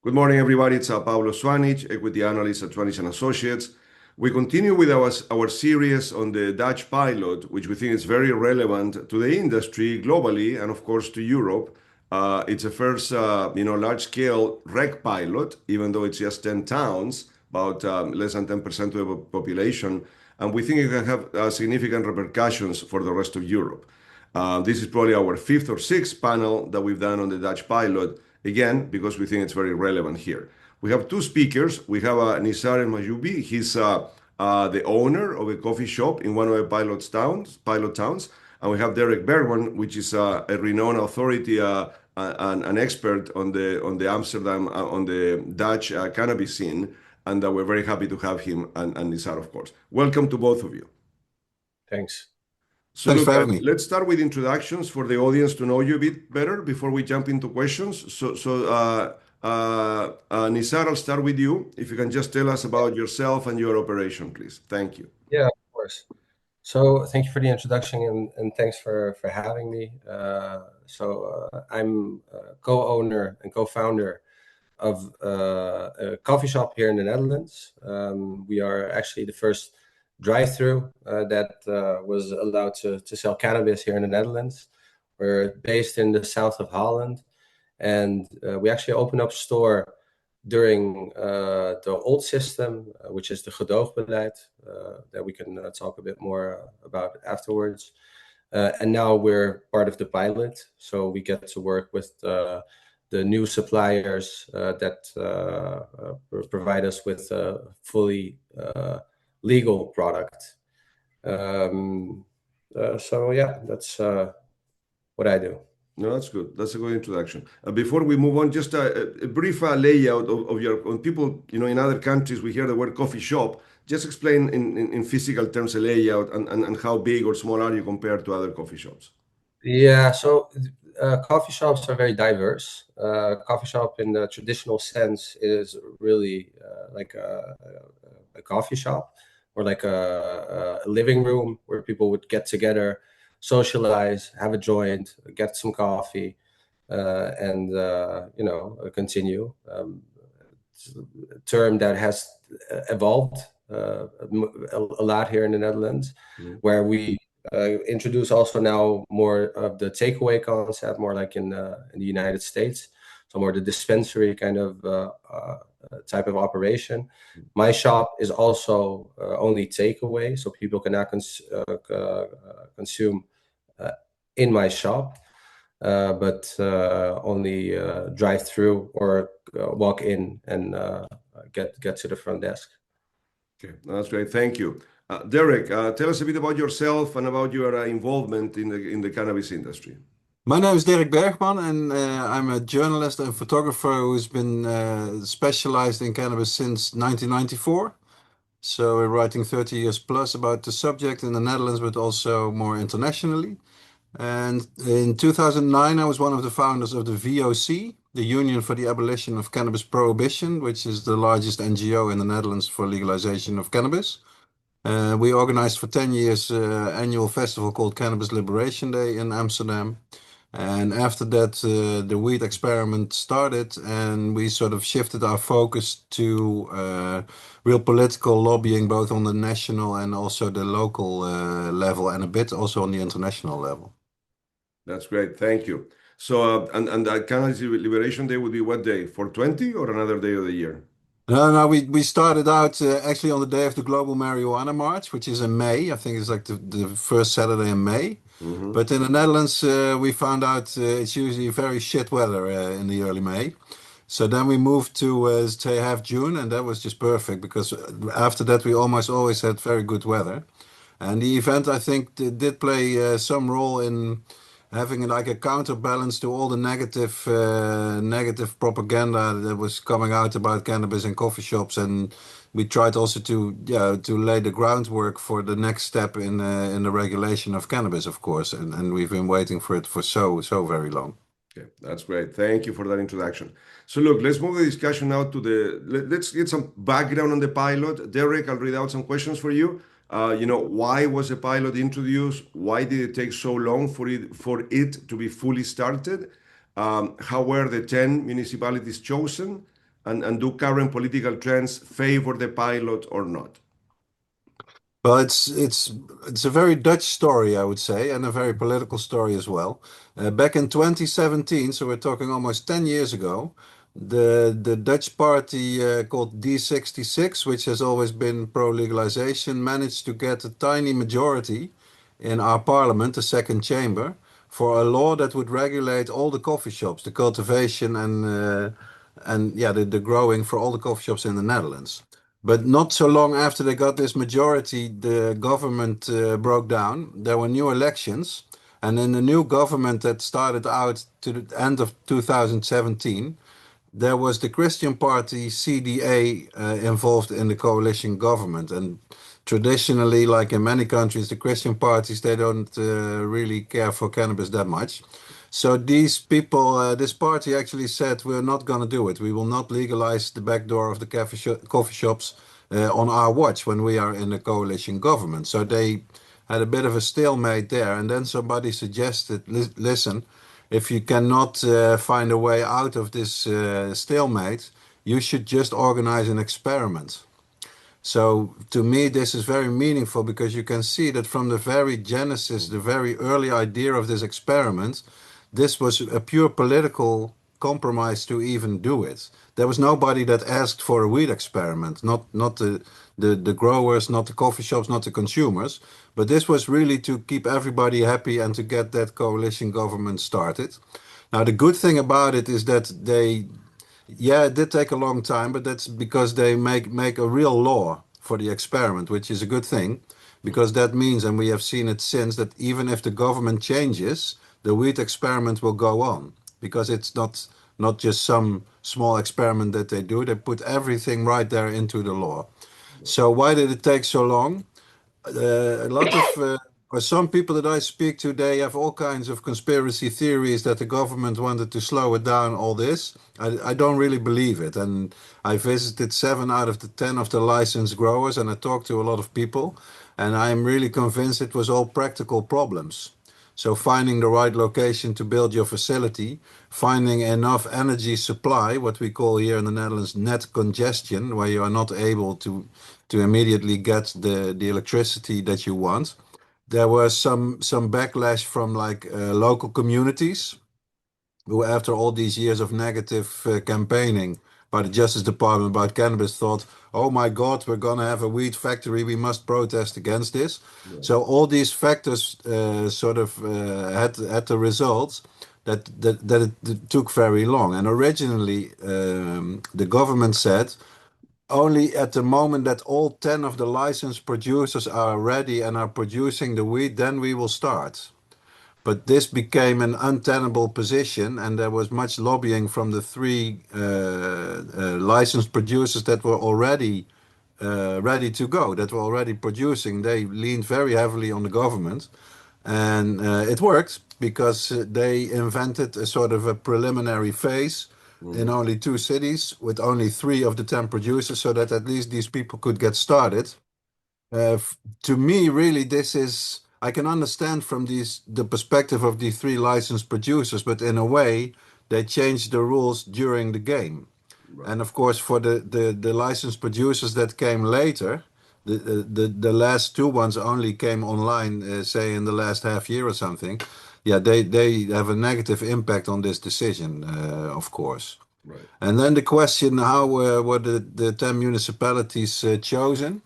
Good morning, everybody. It's Pablo.Zuanic, equity analyst at 20 Associates. We continue with our series on the Dutch pilot, which we think is very relevant to the industry globally and, of course, to Europe. It's a first, large-scale rec pilot, even though it's just 10 towns, about less than 10% of the population. And we think it can have significant repercussions for the rest of Europe. This is probably our fifth or sixth panel that we've done on the Dutch pilot, again, because we think it's very relevant here. We have two speakers. We have Nizar and Mahjoubi. He's the owner of a coffee shop in one of the pilot towns. And we have Derrick Bergman, which is a renowned authority and an expert on the Amsterdam, on the Dutch cannabis scene. And we're very happy to have him and Nizar, of course. Welcome to both of you. Thanks. So look, let's start with introductions for the audience to know you a bit better before we jump into questions. So Nizar, I'll start with you. If you can just tell us about yourself and your operation, please. Thank you. Yeah, of course. So thank you for the introduction and thanks for having me. I'm co-owner and co-founder of a coffee shop here in the Netherlands. We are actually the first drive-through that was allowed to sell cannabis here in the Netherlands. We're based in the south of Holland, and we actually opened up a store during the old system, which is the gedoogbeleid, that we can talk a bit more about afterwards. And now we're part of the pilot, so we get to work with the new suppliers that provide us with a fully legal product. So yeah, that's what I do. No, that's good. That's a good introduction. Before we move on, just a brief layout of your, when people, in other countries, we hear the word coffee shop. Just explain in physical terms the layout and how big or small are you compared to other coffee shops? Yeah, so coffee shops are very diverse. Coffee shop in the traditional sense is really like a coffee shop, or like a living room where people would get together, socialize, have a joint, get some coffee, and continue. It's a term that has evolved a lot here in the Netherlands, where we introduce also now more of the takeaway concept, more like in the United States, so more the dispensary kind of type of operation. My shop is also only takeaway, so people cannot consume in my shop, but only drive through or walk in and get to the front desk. Okay, that's great. Thank you. Derrick, tell us a bit about yourself and about your involvement in the cannabis industry. My name is Derrick Bergman, and I'm a journalist and photographer who's been specialized in cannabis since 1994. So we're writing 30 years plus about the subject in the Netherlands, but also more internationally. And in 2009, I was one of the founders of the VOC, the Union for the Abolition of Cannabis Prohibition, which is the largest NGO in the Netherlands for legalization of cannabis. We organized for 10 years an annual festival called Cannabis Liberation Day in Amsterdam. And after that, the weed experiment started, and we sort of shifted our focus to real political lobbying, both on the national and also the local level, and a bit also on the international level. That's great. Thank you. So, and Cannabis Liberation Day would be what day? 4/20 or another day of the year? No, we started out actually on the day of the Global Marijuana March, which is in May. I think it's like the first Saturday in May. But in the Netherlands, we found out it's usually very shit weather in the early May. So then we moved to, say, half June, and that was just perfect because after that, we almost always had very good weather. And the event, I think, did play some role in having like a counterbalance to all the negative propaganda that was coming out about cannabis in coffee shops, and we tried also to lay the groundwork for the next step in the regulation of cannabis, of course, and we've been waiting for it for so very long. Okay, that's great. Thank you for that introduction. So look, let's move the discussion now to let's get some background on the pilot. Derrick, I'll read out some questions for you. Why was the pilot introduced? Why did it take so long for it to be fully started? How were the 10 municipalities chosen? And do current political trends favor the pilot or not? Well, it's a very Dutch story, I would say, and a very political story as well. Back in 2017, so we're talking almost 10 years ago, the Dutch party called D66, which has always been pro-legalization, managed to get a tiny majority in our parliament, the second chamber, for a law that would regulate all the coffee shops, the cultivation and yeah, the growing for all the coffee shops in the Netherlands. But not so long after they got this majority, the government broke down. There were new elections, and in the new government that started out to the end of 2017, there was the Christian party CDA involved in the coalition government. And traditionally, like in many countries, the Christian parties, they don't really care for cannabis that much. So these people, this party actually said, we're not going to do it. We will not legalize the back door of the coffee shops on our watch when we are in a coalition government. So they had a bit of a stalemate there. And then somebody suggested, listen, if you cannot find a way out of this stalemate, you should just organize an experiment. So to me, this is very meaningful because you can see that from the very genesis, the very early idea of this experiment, this was a pure political compromise to even do it. There was nobody that asked for a weed experiment, not the growers, not the coffee shops, not the consumers. But this was really to keep everybody happy and to get that coalition government started. Now, the good thing about it is that yeah, it did take a long time, but that's because they make a real law for the experiment, which is a good thing, because that means, and we have seen it since, that even if the government changes, the weed experiment will go on, because it's not just some small experiment that they do. They put everything right there into the law. So why did it take so long? A lot of or some people that I speak to, they have all kinds of conspiracy theories that the government wanted to slow it down, all this. I don't really believe it. And I visited 7 out of the 10 of the licensed growers, and I talked to a lot of people, and I'm really convinced it was all practical problems. So finding the right location to build your facility, finding enough energy supply, what we call here in the Netherlands net congestion, where you are not able to immediately get the electricity that you want. There was some backlash from like local communities who, after all these years of negative campaigning by the Justice Department about cannabis, thought, oh my God, we're going to have a weed factory. We must protest against this. Yeah. So all these factors sort of had the result that it took very long. And originally, the government said, only at the moment that all 10 of the licensed producers are ready and are producing the weed, then we will start. But this became an untenable position, and there was much lobbying from the 3 licensed producers that were already ready to go, that were already producing. They leaned very heavily on the government, and it worked because they invented a sort of a preliminary phase in only 2 cities with only 3 of the 10 producers, so that at least these people could get started. To me, really, this is, I can understand from the perspective of the 3 licensed producers, but in a way, they changed the rules during the game. Right. And of course, for the licensed producers that came later, the last 2 ones only came online, say in the last half year or something. Yeah, they have a negative impact on this decision, of course. Right. And then the question, how were the 10 municipalities chosen?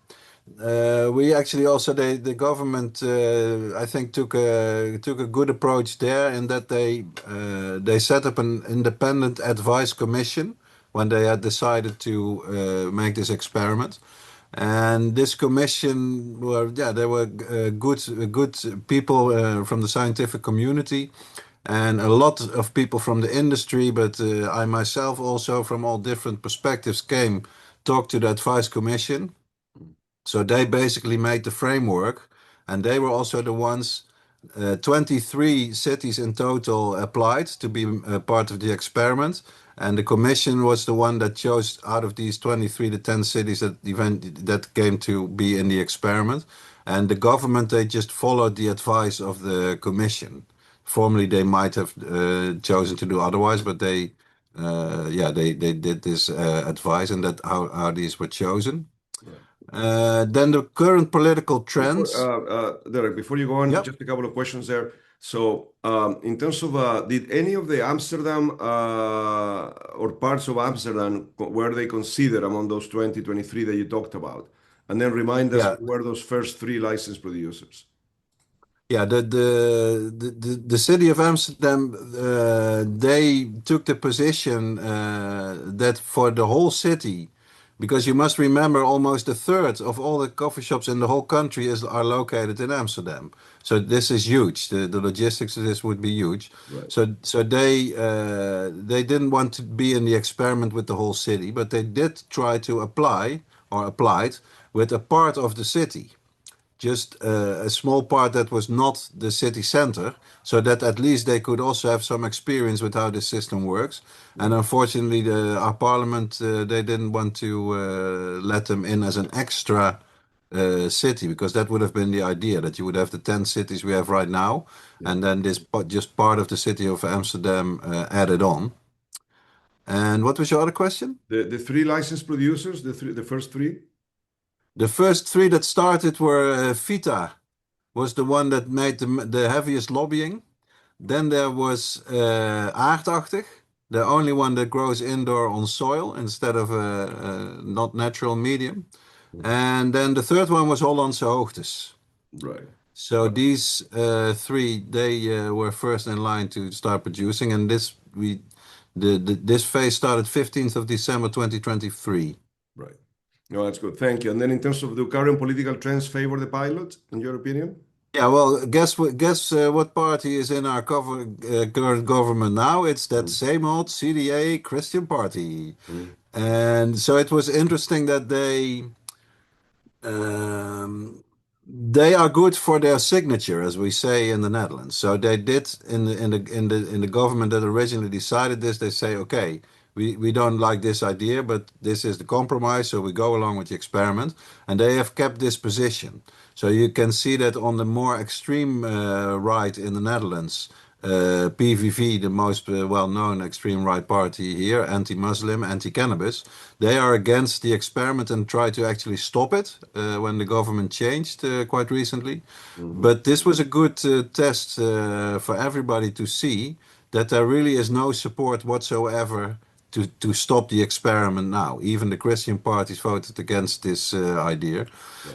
We actually also, the government, I think, took a good approach there, in that they set up an independent advice commission when they had decided to make this experiment. And this commission there were good people from the scientific community, and a lot of people from the industry, but I myself also, from all different perspectives, talked to the advice commission. So they basically made the framework, and they were also the ones, 23 cities in total applied to be part of the experiment. And the commission was the one that chose out of these 23, the 10 cities that came to be in the experiment. And the government, they just followed the advice of the commission. Formerly, they might have chosen to do otherwise, but they yeah, they did this advice, and that how these were chosen. Then the current political trends. Derek, before you go on, Yep. just a couple of questions there. So, in terms of, did any of the Amsterdam or parts of Amsterdam were they considered among those 23 that you talked about? And then remind us Yeah. who were those first three licensed producers? Yeah, the city of Amsterdam, they took the position that for the whole city, because you must remember almost a third of all the coffee shops in the whole country are located in Amsterdam. So this is huge. The logistics of this would be huge. Right. So they didn't want to be in the experiment with the whole city, but they did try to apply or applied with a part of the city, just a small part that was not the city center, so that at least they could also have some experience with how the system works. And unfortunately, our parliament, they didn't want to let them in as an extra city, because that would have been the idea, that you would have the 10 cities we have right now, and then this just part of the city of Amsterdam added on. And what was your other question? The three licensed producers, the first three? The first three that started were Vita was the one that made the heaviest lobbying. Then there was aardachtig, the only one that grows indoor on soil instead of a not natural medium. And then the third one was Hollandse Hoogtes. Right. So these three, they were first in line to start producing, and this phase started 15th of December 2023. Right. No, that's good. Thank you. And then in terms of the current political trends favor the pilot, in your opinion? Yeah, well, guess what party is in our current government now? It's that same old CDA Christian Party. And so it was interesting that they are good for their signature, as we say in the Netherlands. So they did in the government that originally decided this. They say, okay, we don't like this idea, but this is the compromise, so we go along with the experiment, and they have kept this position. So you can see that on the more extreme right in the Netherlands, PVV, the most well-known extreme right party here, anti-Muslim, anti-cannabis, they are against the experiment and try to actually stop it when the government changed quite recently. But this was a good test for everybody to see that there really is no support whatsoever to stop the experiment now. Even the Christian parties voted against this idea.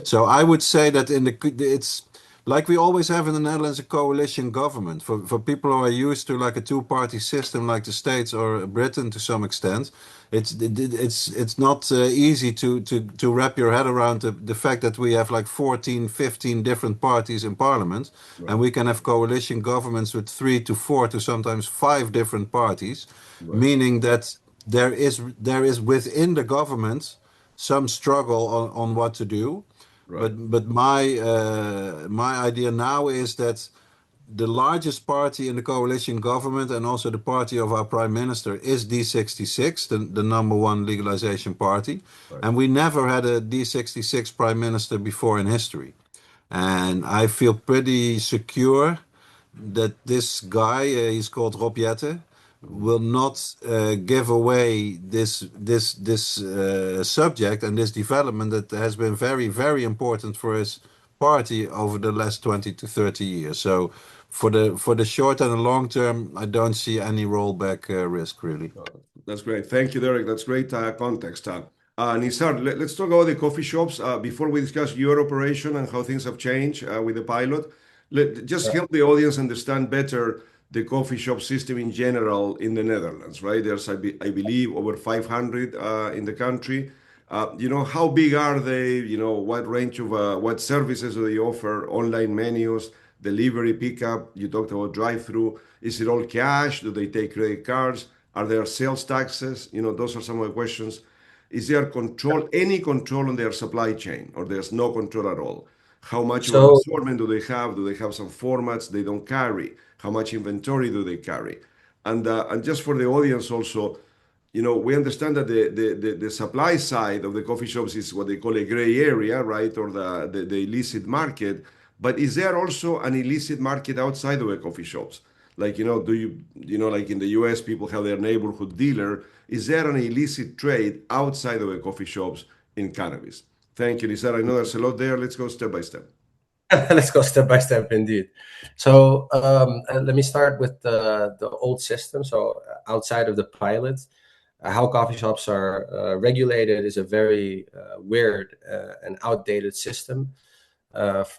So I would say that it's like we always have in the Netherlands, a coalition government. For people who are used to like a two-party system like the States or Britain to some extent, it's not easy to wrap your head around the fact that we have like 14, 15 different parties in parliament, and we can have coalition governments with 3 to 4 to sometimes 5 different parties, meaning that there is within the government some struggle on what to do. But my idea now is that the largest party in the coalition government and also the party of our prime minister is D66, the number one legalization party. And we never had a D66 prime minister before in history. And I feel pretty secure that this guy, he's called Rob Jetten, will not give away this subject and this development that has been very, very important for his party over the last 20 to 30 years. So for the short and the long term, I don't see any rollback risk really. That's great. Thank you, Derek. That's great context. Nizar, let's talk about the coffee shops before we discuss your operation and how things have changed with the pilot. Just help the audience understand better the coffee shop system in general in the Netherlands, right? There's, I believe, over 500 in the country. How big are they? What range of, what services do they offer? Online menus, delivery, pickup. You talked about drive-through. Is it all cash? Do they take credit cards? Are there sales taxes? Those are some of the questions. Is there any control on their supply chain, or there's no control at all? How much of an So assortment do they have? Do they have some formats they don't carry? How much inventory do they carry? And just for the audience also, we understand that the supply side of the coffee shops is what they call a gray area, right? Or the illicit market. But is there also an illicit market outside of the coffee shops? Like, do like in the US, people have their neighborhood dealer. Is there an illicit trade outside of the coffee shops in cannabis? Thank you, Nizar. I know there's a lot there. Let's go step by step. Let's go step by step, indeed. So let me start with the old system. So outside of the pilot, how coffee shops are regulated is a very weird and outdated system. It's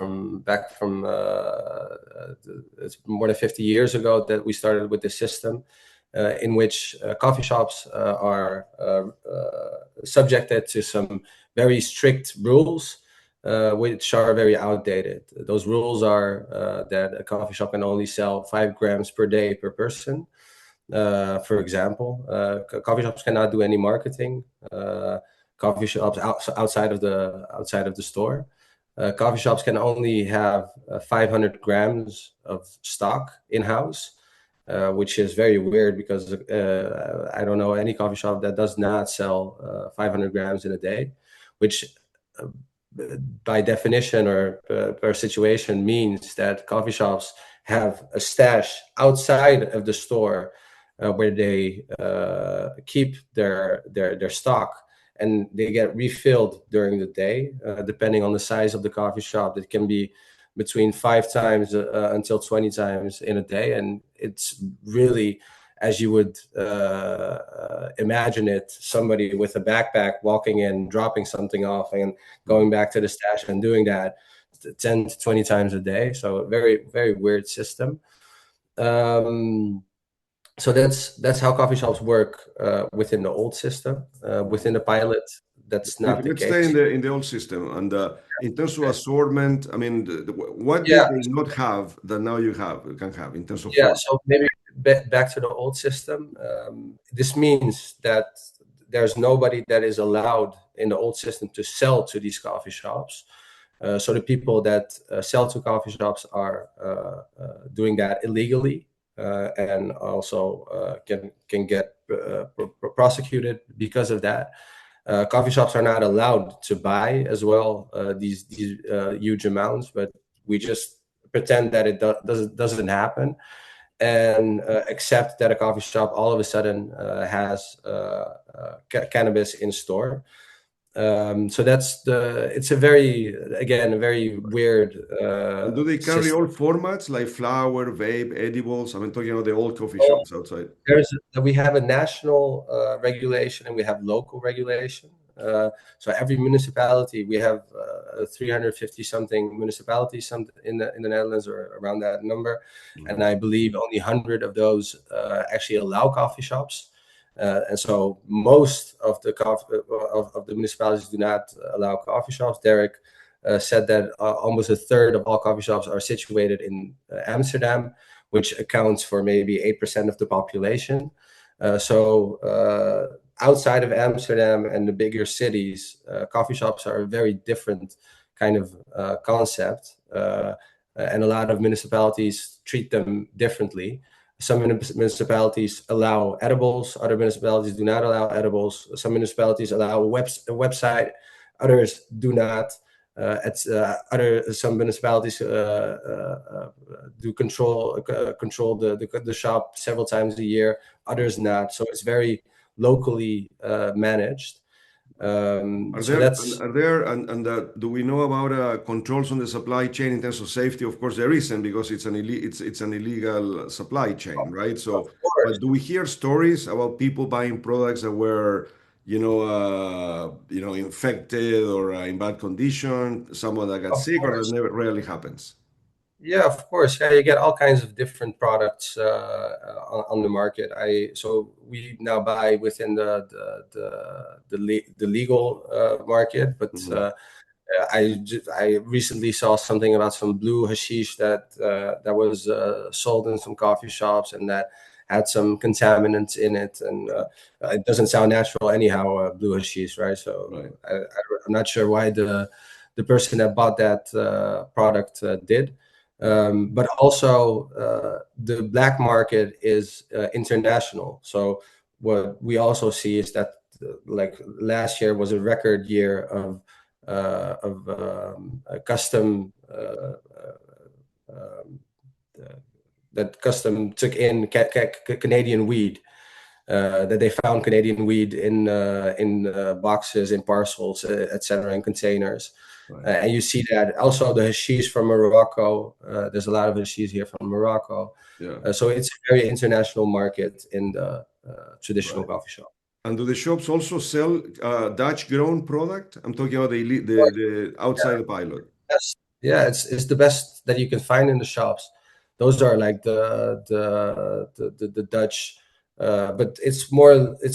more than 50 years ago that we started with this system, in which coffee shops are subjected to some very strict rules, which are very outdated. Those rules are that a coffee shop can only sell 5 grams per day per person. For example, coffee shops cannot do any marketing. Coffee shops outside of the store. Coffee shops can only have 500 grams of stock in-house, which is very weird because I don't know any coffee shop that does not sell 500 grams in a day, which by definition or per situation means that coffee shops have a stash outside of the store where they keep their stock, and they get refilled during the day, depending on the size of the coffee shop. It can be between 5 times until 20 times in a day, and it's really, as you would imagine it, somebody with a backpack walking in, dropping something off, and going back to the stash and doing that 10 to 20 times a day. So a very, very weird system. So that's how coffee shops work within the old system. Within the pilot, that's not the Let's case. stay in the old system. And in terms of assortment, I mean, what did Yeah. they not have that now you can have in terms of Yeah, form? so maybe back to the old system. This means that there's nobody that is allowed in the old system to sell to these coffee shops. So the people that sell to coffee shops are doing that illegally, and also can get prosecuted because of that. Coffee shops are not allowed to buy as well these huge amounts, but we just pretend that it doesn't happen, and accept that a coffee shop all of a sudden has cannabis in store. So it's a very weird And do they carry system. all formats like flower, vape, edibles? I'm talking about the old coffee shops outside. We have a national regulation and we have local regulation. So every municipality, we have 350 something municipalities in the Netherlands, or around that number, and I believe only 100 of those actually allow coffee shops. And so most of the municipalities do not allow coffee shops. Derrick said that almost a third of all coffee shops are situated in Amsterdam, which accounts for maybe 8% of the population. So outside of Amsterdam and the bigger cities, coffee shops are a very different kind of concept, and a lot of municipalities treat them differently. Some municipalities allow edibles, other municipalities do not allow edibles. Some municipalities allow a website, others do not. Some municipalities do control the shop several times a year, others not. So it's very locally managed. Do we know about controls on the supply chain in terms of safety? Of course, there isn't, because it's an illegal supply chain, right? So, but do we hear stories about people buying products that were, infected or in bad condition, someone that got sick, or that never rarely happens? Yeah, of course. Yeah, you get all kinds of different products on the market. So we now buy within the legal market, but I recently saw something about some blue hashish that was sold in some coffee shops, and that had some contaminants in it, and it doesn't sound natural anyhow, blue hashish, right? So Right. I'm not sure why the person that bought that product did. But also the black market is international. So what we also see is that like last year was a record year of custom that custom took in Canadian weed. That they found Canadian weed in boxes, in parcels, etc., in containers. Right. And you see that also the hashish from Morocco. There's a lot of hashish here from Morocco. Yeah. So it's a very international market in the traditional Right. coffee shop. And do the shops also sell Dutch grown product? I'm talking about the outside the pilot. Yes. Yeah, it's the best that you can find in the shops. Those are like the Dutch, but it's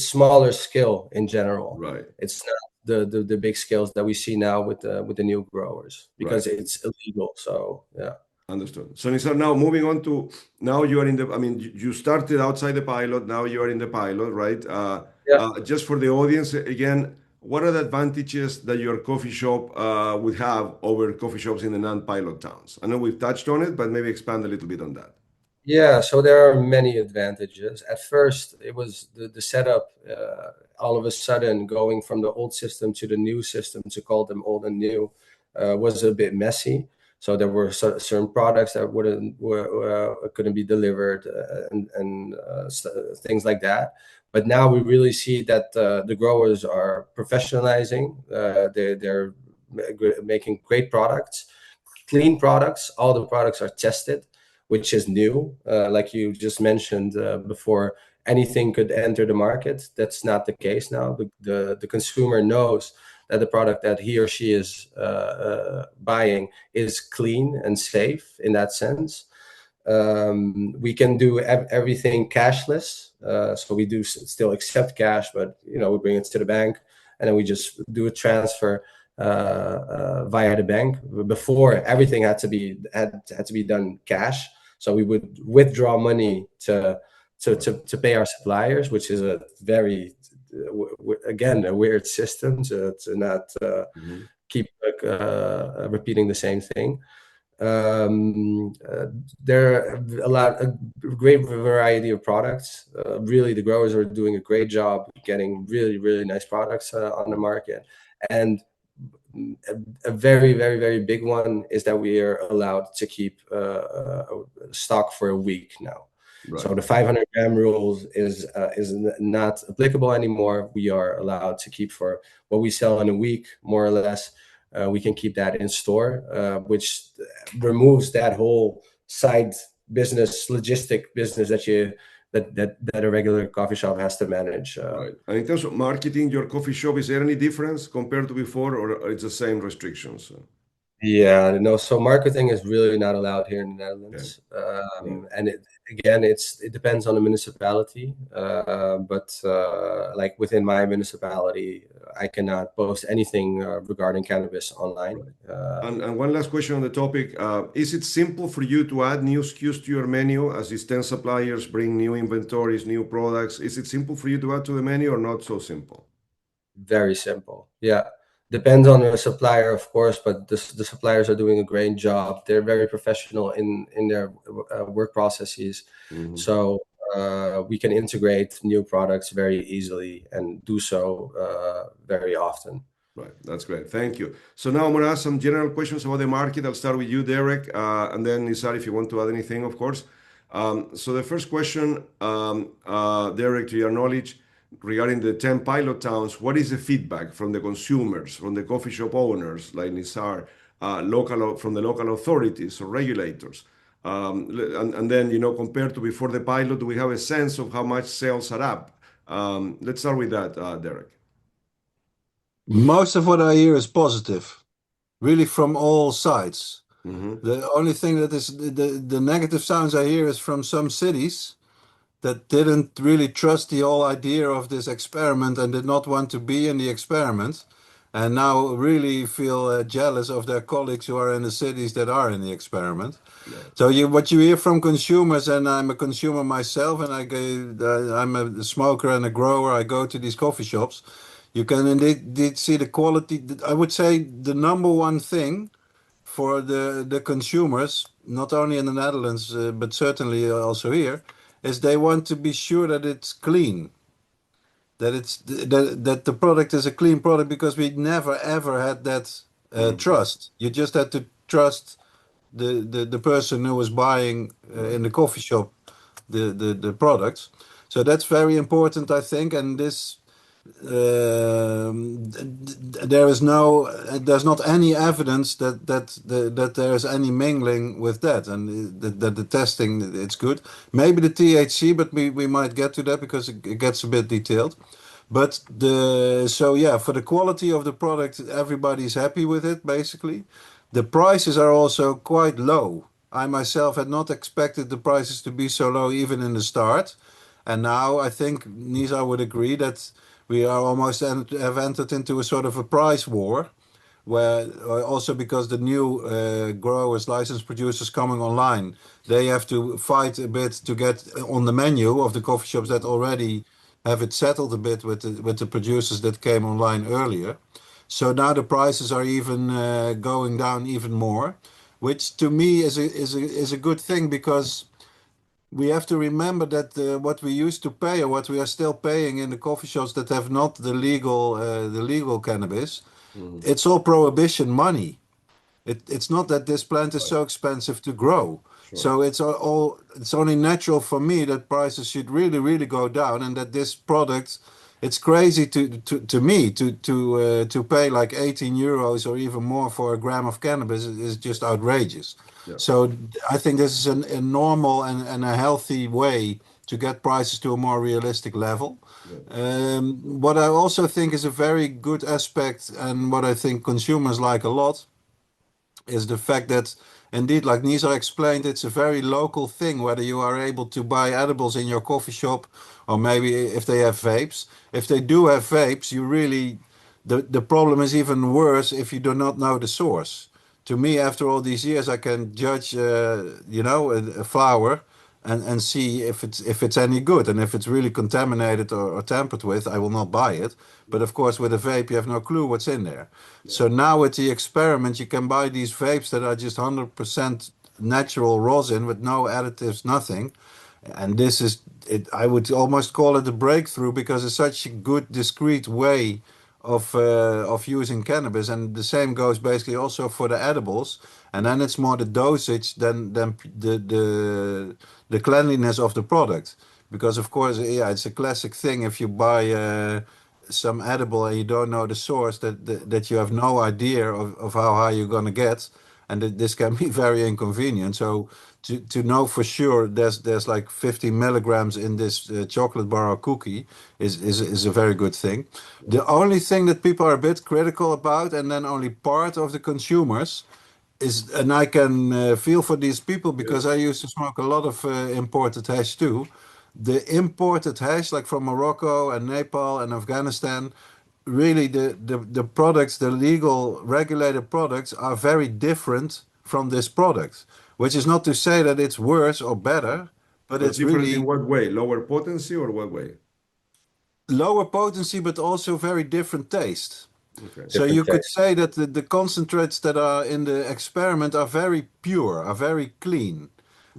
smaller scale in general. Right. It's not the big scales that we see now with the new growers, because Right. it's illegal. So yeah. Understood. So Nizar, now moving on to now you are in the, I mean, you started outside the pilot, now you are in the pilot, right? Yeah. Just for the audience, again, what are the advantages that your coffee shop would have over coffee shops in the non-pilot towns? I know we've touched on it, but maybe expand a little bit on that. Yeah, so there are many advantages. At first, it was the setup. All of a sudden, going from the old system to the new system, to call them old and new, was a bit messy. So there were certain products that couldn't be delivered, things like that. But now we really see that the growers are professionalizing. They're making great products, clean products. All the products are tested, which is new. Like you just mentioned before, anything could enter the market. That's not the case now. The consumer knows that the product that he or she is buying is clean and safe in that sense. We can do everything cashless. So we do still accept cash, but we bring it to the bank, and then we just do a transfer via the bank. Before, everything had to be done cash. So we would withdraw money to pay our suppliers, which is a very again a weird system to not keep repeating the same thing. There are a great variety of products. Really, the growers are doing a great job getting really, really nice products on the market. And a very, very, very big one is that we are allowed to keep stock for a week now. Right. So the 500-gram rules is not applicable anymore. We are allowed to keep for what we sell in a week, more or less. We can keep that in store, which removes that whole side business, logistic business that a regular coffee shop has to manage. Right. And in terms of marketing your coffee shop, is there any difference compared to before, or it's the same restrictions? Yeah, no. So marketing is really not allowed here in the Netherlands, and it depends on the municipality. But like within my municipality, I cannot post anything regarding cannabis online. And one last question on the topic: is it simple for you to add new SKUs to your menu as these 10 suppliers bring new inventories, new products? Is it simple for you to add to the menu, or not so simple? Very simple. Yeah. Depends on the supplier, of course, but the suppliers are doing a great job. They're very professional in their work processes. So we can integrate new products very easily and do so very often. Right. That's great. Thank you. So now I'm going to ask some general questions about the market. I'll start with you, Derrick, and then Nizar, if you want to add anything, of course. So the first question, Derrick, to your knowledge, regarding the 10 pilot towns, what is the feedback from the consumers, from the coffee shop owners like Nizar, from the local authorities or regulators? And then, compared to before the pilot, do we have a sense of how much sales are up? Let's start with that, Derrick. Most of what I hear is positive, really from all sides. The only thing that is the negative sounds I hear is from some cities that didn't really trust the whole idea of this experiment and did not want to be in the experiment, and now really feel jealous of their colleagues who are in the cities that are in the experiment. Yeah. So what you hear from consumers, and I'm a consumer myself, and I'm a smoker and a grower, I go to these coffee shops, you can indeed see the quality. I would say the number one thing for the consumers, not only in the Netherlands, but certainly also here, is they want to be sure that it's clean, that the product is a clean product, because we never ever had that trust. You just had to trust the person who was buying in the coffee shop the products. So that's very important, I think. And this there's not any evidence that there is any mingling with that, and that the testing it's good. Maybe the THC, but we might get to that because it gets a bit detailed. But for the quality of the product, everybody's happy with it, basically. The prices are also quite low. I myself had not expected the prices to be so low even in the start. And now I think Nizar would agree that we are almost have entered into a sort of a price war, where also because the new growers, licensed producers coming online, they have to fight a bit to get on the menu of the coffee shops that already have it settled a bit with the producers that came online earlier. So now the prices are even going down even more, which to me is a good thing, because we have to remember that what we used to pay, or what we are still paying in the coffee shops that have not the legal cannabis, it's all prohibition money. It's not that this plant is so expensive to grow. Sure. So it's only natural for me that prices should really, really go down, and that this product, it's crazy to me to pay like 18 euros or even more for a gram of cannabis is just outrageous. Yeah. So I think this is a normal and a healthy way to get prices to a more realistic level. Yeah. What I also think is a very good aspect, and what I think consumers like a lot, is the fact that indeed, like Nizar explained, it's a very local thing, whether you are able to buy edibles in your coffee shop, or maybe if they have vapes. If they do have vapes, the problem is even worse if you do not know the source. To me, after all these years, I can judge, a flower and see if it's any good, and if it's really contaminated or tampered with, I will not buy it. But of course, with a vape, you have no clue what's in there. So now with the experiment, you can buy these vapes that are just 100% natural rosin with no additives, nothing. And this is it. I would almost call it a breakthrough, because it's such a good, discreet way of using cannabis. And the same goes basically also for the edibles. And then it's more the dosage than the cleanliness of the product. Because of course, yeah, it's a classic thing. If you buy some edible and you don't know the source, that you have no idea of how high you're gonna get, and this can be very inconvenient. So to know for sure there's like 50 milligrams in this chocolate bar or cookie is a very good thing. The only thing that people are a bit critical about, and then only part of the consumers is, and I can feel for these people, because I used to smoke a lot of imported hash too. The imported hash, like from Morocco and Nepal and Afghanistan, really the products, the legal regulated products, are very different from this product, which is not to say that it's worse or better, but But it's different really in what way? Lower potency or what way? lower potency, but also very different taste. Okay. So Different you could taste. say that the concentrates that are in the experiment are very pure, are very clean.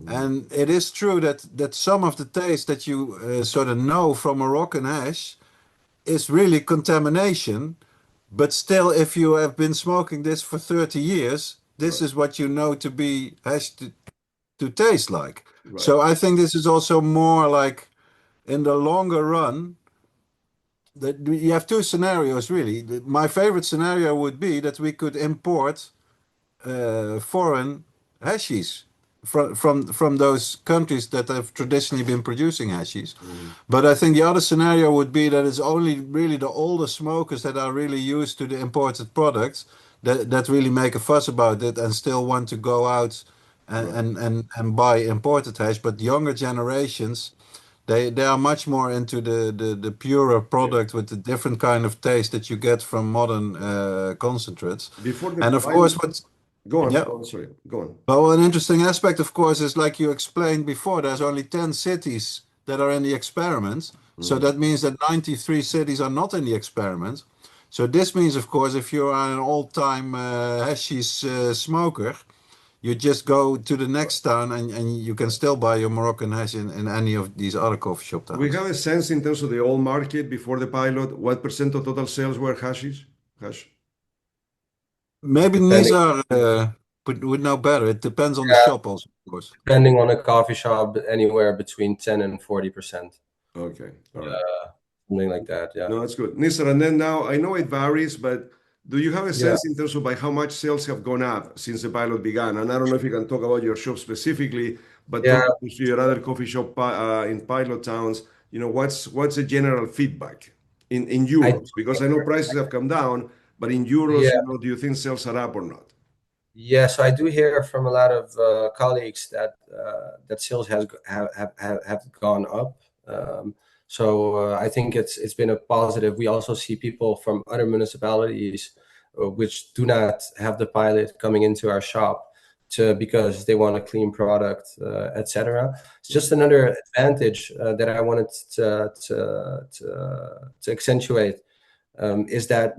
And it is true that some of the taste that you sort of know from Moroccan hash is really contamination. But still, if you have been smoking this for 30 years, this Right. is what you know to be hash to taste like. Right. So I think this is also more like, in the longer run, that you have two scenarios really. My favorite scenario would be that we could import foreign hashies from those countries that have traditionally been producing hashies. But I think the other scenario would be that it's only really the older smokers that are really used to the imported products that really make a fuss about it and still want to go out and buy imported hash. But younger generations, they are much more into the purer product with the different kind of taste that you get from modern concentrates. Before the And of pilot, course, what go on. yeah. Oh, sorry. Go on. Well, an interesting aspect, of course, is like you explained before, there's only 10 cities that are in the experiment. So that means that 93 cities are not in the experiment. So this means, of course, if you are an old-time hashish smoker, you just go to the next town and you can still buy your Moroccan hash in any of these other coffee shop Do we towns. have a sense in terms of the old market before the pilot, what percent of total sales were hashish? Hash. Maybe Depending. Nizar would know better. It depends on the Yeah, shop also, of course. depending on a coffee shop, anywhere between 10 and 40%. Okay, all right. Something like that, yeah. No, that's good. Nizar, and then now I know it varies, but do you have a Yeah. sense in terms of by how much sales have gone up since the pilot began? And I don't know if you can talk about your shop specifically, but Yeah. talking to your other coffee shop in pilot towns, what's the general feedback in I euros? Because I know prices have come down, but in euros, yeah. do you think sales are up or not? Yeah, so I do hear from a lot of colleagues that that sales have gone up. I think it's been a positive. We also see people from other municipalities which do not have the pilot coming into our shop because they want a clean product, etc. It's just another advantage that I wanted to accentuate. Is that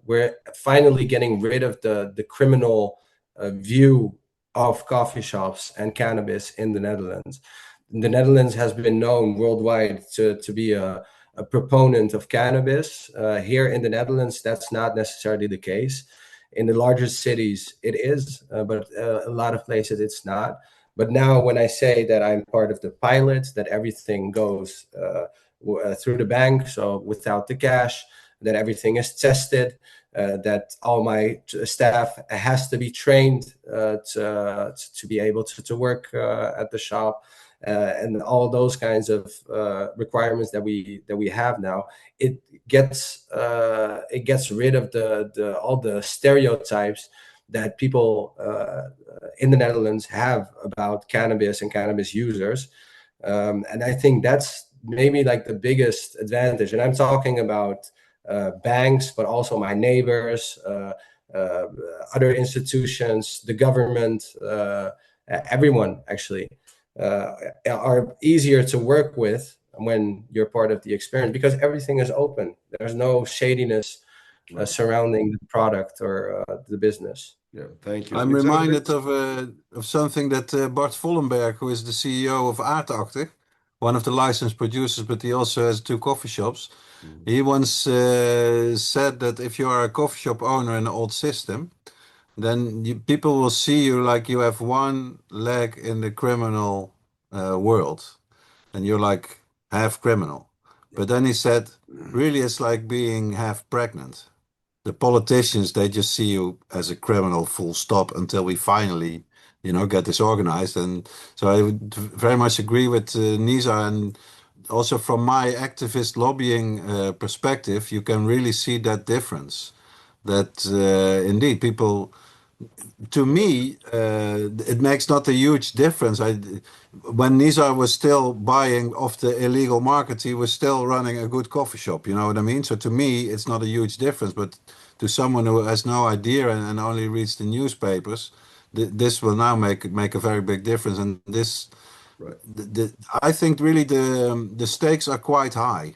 we're finally getting rid of the criminal view of coffee shops and cannabis in the Netherlands. The Netherlands has been known worldwide to be a proponent of cannabis. Here in the Netherlands, that's not necessarily the case. In the larger cities, it is, but a lot of places it's not. But now, when I say that I'm part of the pilot, that everything goes through the bank, so without the cash, that everything is tested, that all my staff has to be trained to be able to work at the shop, and all those kinds of requirements that we have now. It gets rid of all the stereotypes that people in the Netherlands have about cannabis and cannabis users, and I think that's maybe like the biggest advantage. And I'm talking about banks, but also my neighbors, other institutions, the government, everyone actually are easier to work with when you're part of the experience because everything is open. There's no shadiness surrounding the product or the business. Yeah, thank you. I'm reminded of something that Bart Vollenberg, who is the CEO of Aardachtig, one of the licensed producers, but he also has 2 coffee shops. He once said that if you are a coffee shop owner in an old system, then people will see you like you have one leg in the criminal world, and you're like half criminal. But then he said, really, it's like being half pregnant. The politicians, they just see you as a criminal, full stop, until we finally, get this organized. And so I would very much agree with Nizar, and also from my activist lobbying perspective, you can really see that difference. That indeed people, to me, it makes not a huge difference. When Nizar was still buying off the illegal market, he was still running a good coffee shop. You know what I mean? So to me, it's not a huge difference. But to someone who has no idea and only reads the newspapers, this will now make a very big difference. And this, I think, really the stakes are quite high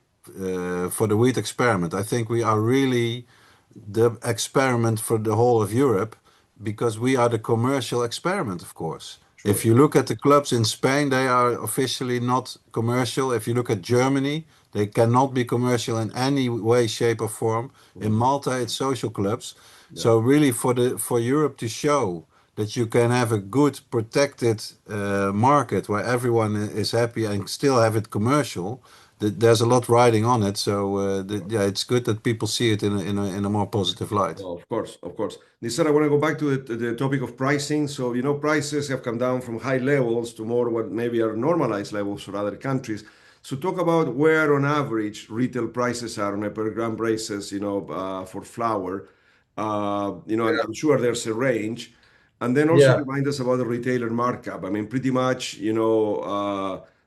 for the weed experiment. I think we are really the experiment for the whole of Europe, because we are the commercial experiment, of course. Sure. If you look at the clubs in Spain, they are officially not commercial. If you look at Germany, they cannot be commercial in any way, shape, or form. In Malta, it's social clubs. Yeah. So really, for Europe to show that you can have a good protected market where everyone is happy and still have it commercial, there's a lot riding on it. So it's good that people see it in a more positive light. Oh, of course, of course. Nizar, I want to go back to the topic of pricing. So, prices have come down from high levels to more what maybe are normalized levels for other countries. So talk about where on average retail prices are on a per gram basis, for flour. I'm sure there's a range. And then also remind us about the retailer markup. I mean, pretty much,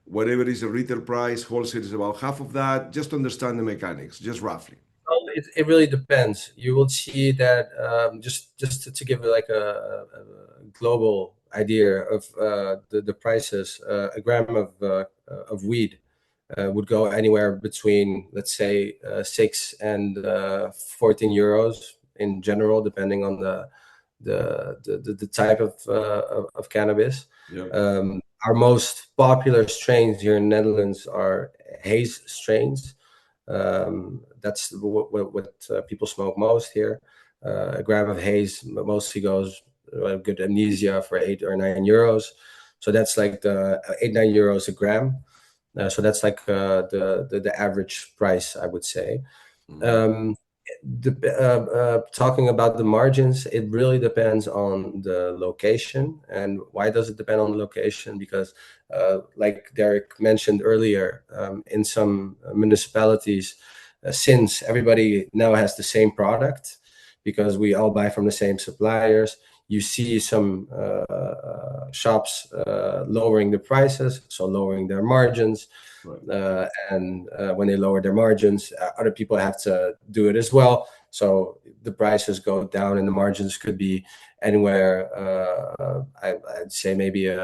whatever is a retail price, wholesale is about half of that. Just to understand the mechanics, just roughly. Well, it really depends. You will see that just to give like a global idea of the prices, a gram of weed would go anywhere between, let's say, 6 and 14 euros in general, depending on the type of cannabis. Yeah. Our most popular strains here in Netherlands are haze strains. That's what people smoke most here. A gram of haze mostly goes good amnesia for 8 or 9 euros. So that's like the 8-9 euros a gram. So that's like the average price, I would say. Talking about the margins, it really depends on the location. And why does it depend on the location? Because like Derrick mentioned earlier, in some municipalities, since everybody now has the same product, because we all buy from the same suppliers, you see some shops lowering the prices, so lowering their margins. Right. And when they lower their margins, other people have to do it as well. So the prices go down, and the margins could be anywhere. I'd say maybe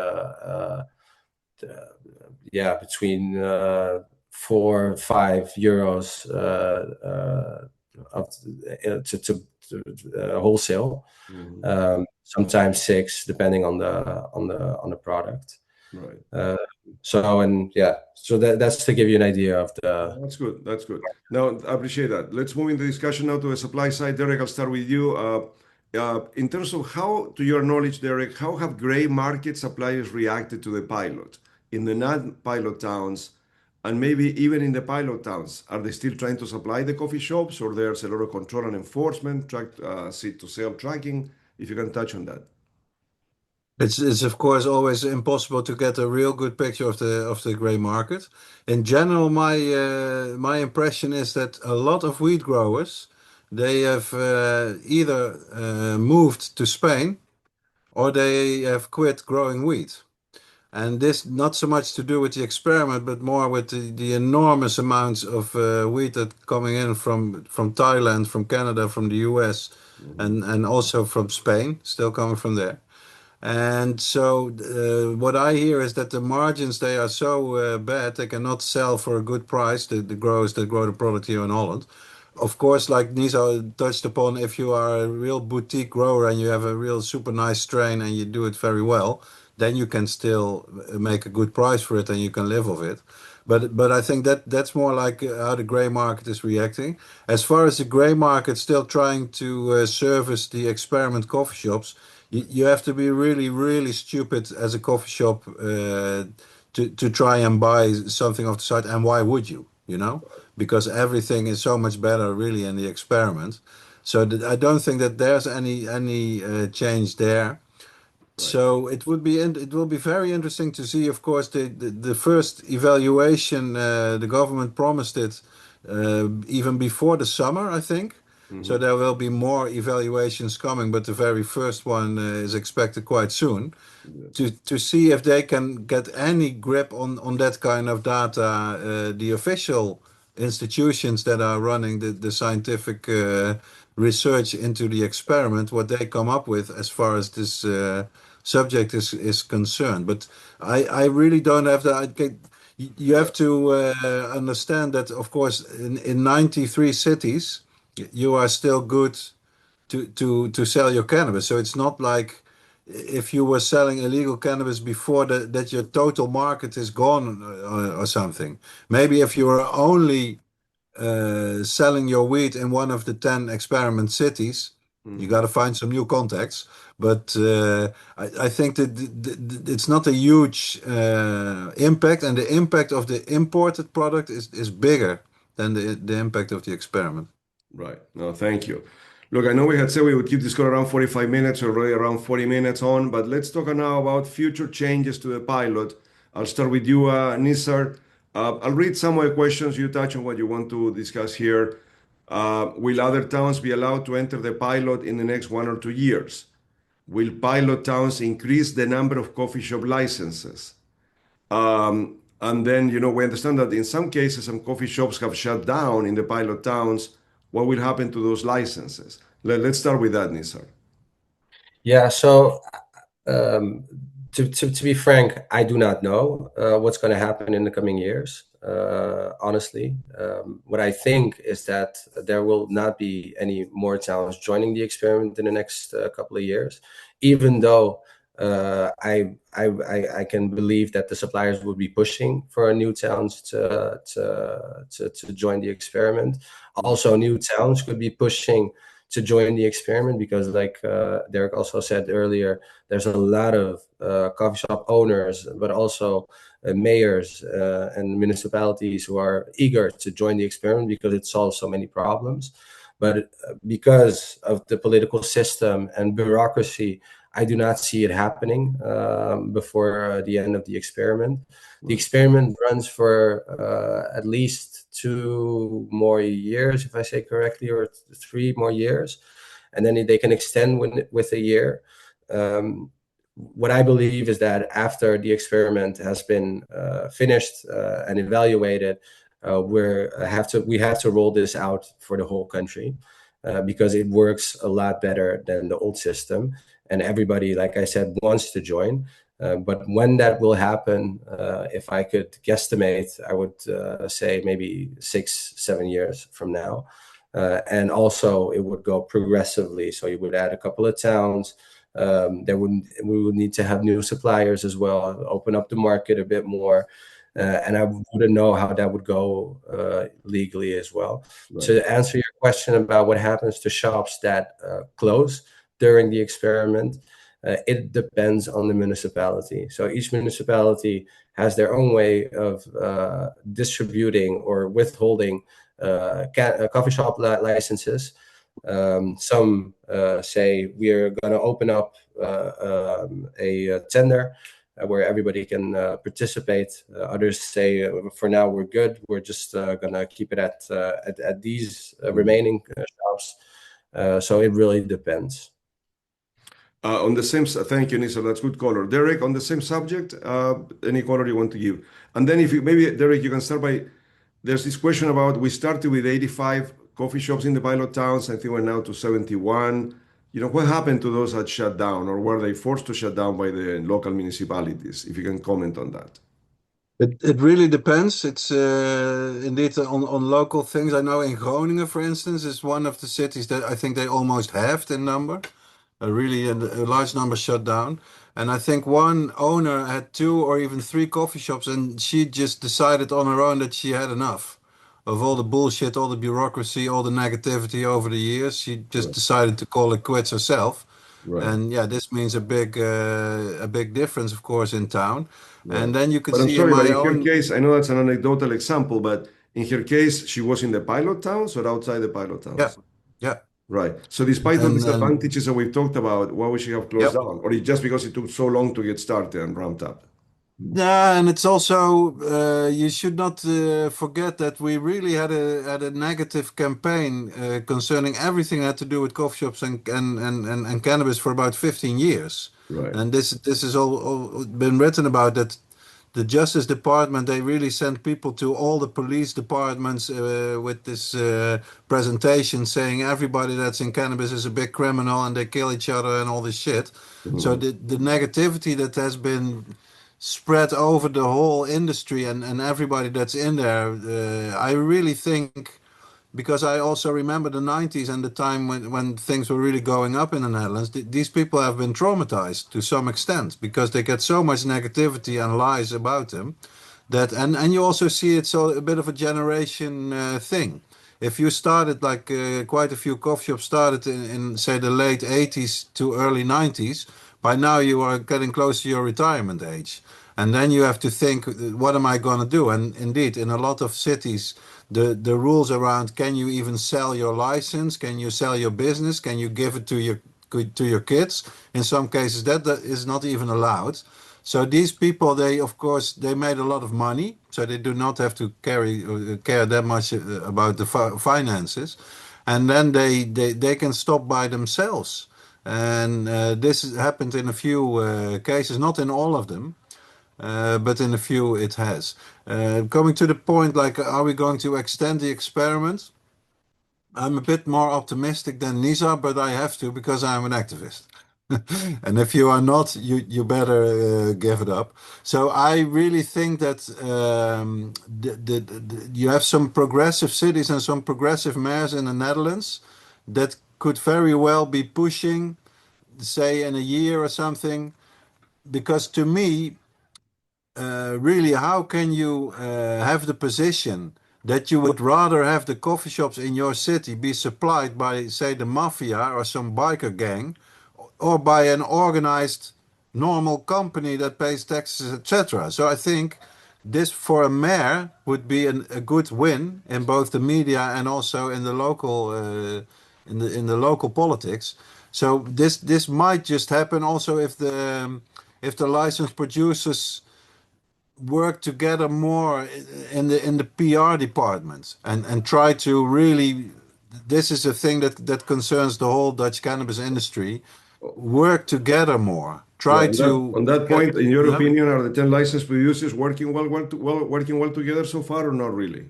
between 4 or 5 euros to wholesale. Sometimes 6, depending on the product. Right. So that's to give you an idea of the. That's good. That's good. Now, I appreciate that. Let's move into the discussion now to the supply side. Derrick, I'll start with you. In terms of how, to your knowledge, Derrick, how have gray market suppliers reacted to the pilot in the non-pilot towns, and maybe even in the pilot towns? Are they still trying to supply the coffee shops, or there's a lot of control and enforcement, seed to sale tracking? If you can touch on that. It's of course always impossible to get a real good picture of the gray market. In general, my impression is that a lot of wheat growers, they have either moved to Spain or they have quit growing wheat. And this not so much to do with the experiment, but more with the enormous amounts of wheat that coming in from Thailand, from Canada, from the US, and also from Spain, still coming from there. And so what I hear is that the margins, they are so bad, they cannot sell for a good price, the growers that grow the product here in Holland. Of course, like Nizar touched upon, if you are a real boutique grower and you have a real super nice strain and you do it very well, then you can still make a good price for it and you can live off it. But I think that's more like how the gray market is reacting. As far as the gray market still trying to service the experiment coffee shops, you have to be really, really stupid as a coffee shop to try and buy something off the site. And why would you? You know, because everything is so much better, really, in the experiment. So I don't think that there's any change there. Right. So it will be very interesting to see. Of course, the first evaluation, the government promised it even before the summer, I think. So there will be more evaluations coming, but the very first one is expected quite soon to see if they can get any grip on that kind of data. The official institutions that are running the scientific research into the experiment, what they come up with as far as this subject is concerned. But I really don't have that. You have to understand that, of course, in 93 cities, you are still good to sell your cannabis. So it's not like if you were selling illegal cannabis before that your total market is gone or something. Maybe if you are only selling your weed in one of the 10 experiment cities, you got to find some new contacts. But I think that it's not a huge impact, and the impact of the imported product is bigger than the impact of the experiment. Right. No, thank you. Look, I know we had said we would keep this call around 45 minutes, already around 40 minutes on, but let's talk now about future changes to the pilot. I'll start with you, Nizar. I'll read some of the questions. You touch on what you want to discuss here. Will other towns be allowed to enter the pilot in the next 1 or 2 years? Will pilot towns increase the number of coffee shop licenses? And then, we understand that in some cases, some coffee shops have shut down in the pilot towns. What will happen to those licenses? Let's start with that, Nizar. Yeah, so to be frank, I do not know what's going to happen in the coming years. Honestly, what I think is that there will not be any more towns joining the experiment in the next couple of years, even though I can believe that the suppliers would be pushing for new towns to join the experiment. Also, new towns could be pushing to join the experiment, because like Derrick also said earlier, there's a lot of coffee shop owners, but also mayors and municipalities who are eager to join the experiment because it solves so many problems. But because of the political system and bureaucracy, I do not see it happening before the end of the experiment. The experiment runs for at least 2 more years, if I say correctly, or 3 more years, and then they can extend with a year. What I believe is that after the experiment has been finished and evaluated, we have to roll this out for the whole country because it works a lot better than the old system, and everybody, like I said, wants to join. But when that will happen, if I could guesstimate, I would say maybe 6-7 years from now. And also, it would go progressively. So you would add a couple of towns. We would need to have new suppliers as well, open up the market a bit more. And I wouldn't know how that would go legally as well. Right. To answer your question about what happens to shops that close during the experiment, it depends on the municipality. So each municipality has their own way of distributing or withholding coffee shop licenses. Some say we are going to open up a tender where everybody can participate. Others say, for now, we're good. We're just going to keep it at these remaining shops. So it really depends. On the same, thank you, Nizar. That's good color. Derrick, on the same subject, any color you want to give? And then if you, maybe, Derrick, you can start by, there's this question about, we started with 85 coffee shops in the pilot towns. I think we're now to 71. What happened to those that shut down, or were they forced to shut down by the local municipalities? If you can comment on that. It really depends. It's indeed on local things. I know in Groningen, for instance, is one of the cities that I think they almost halved in number. A large number shut down. And I think one owner had 2 or even 3 coffee shops, and she just decided on her own that she had enough of all the bullshit, all the bureaucracy, all the negativity over the years. She just decided to call it quits herself. Right. And yeah, this means a big difference, of course, in town. Right. And then you could But I'm see sorry, in but my in her own. case, I know that's an anecdotal example, but in her case, she was in the pilot towns or outside the pilot Yeah, towns? yeah. Right. So despite the And disadvantages that we've talked about, why would she have closed yep. down? Or it just because it took so long to get started and ramped up? Yeah, and it's also you should not forget that we really had a negative campaign concerning everything that had to do with coffee shops and cannabis for about 15 years. Right. And this has all been written about, that the Justice Department, they really sent people to all the police departments with this presentation saying everybody that's in cannabis is a big criminal and they kill each other and all this shit. So the negativity that has been spread over the whole industry and everybody that's in there, I really think, because I also remember the 90s and the time when things were really going up in the Netherlands, these people have been traumatized to some extent because they get so much negativity and lies about them that, and you also see it's a bit of a generation thing. If you started, like quite a few coffee shops started in say the late 80s to early 90s, by now you are getting close to your retirement age. And then you have to think, what am I going to do? And indeed, in a lot of cities, the rules around, can you even sell your license? Can you sell your business? Can you give it to your kids? In some cases, that is not even allowed. So these people, they of course they made a lot of money, so they do not have to care that much about the finances, and then they can stop by themselves. And this happened in a few cases, not in all of them. But in a few it has. Coming to the point, like, are we going to extend the experiment? I'm a bit more optimistic than Nizar, but I have to because I'm an activist. And if you are not, you better give it up. So I really think that you have some progressive cities and some progressive mayors in the Netherlands that could very well be pushing, say, in a year or something. Because to me, really, how can you have the position that you would rather have the coffee shops in your city be supplied by, say, the mafia or some biker gang, or by an organized normal company that pays taxes, etc. So I think this for a mayor would be a good win in both the media and also in the local in the local politics. So this might just happen also if the licensed producers work together more in the PR department and try to really, this is a thing that concerns the whole Dutch cannabis industry, work together more, Yeah, try to on that get, point, in your yeah. opinion, are the 10 licensed producers working working well together so far, or not really?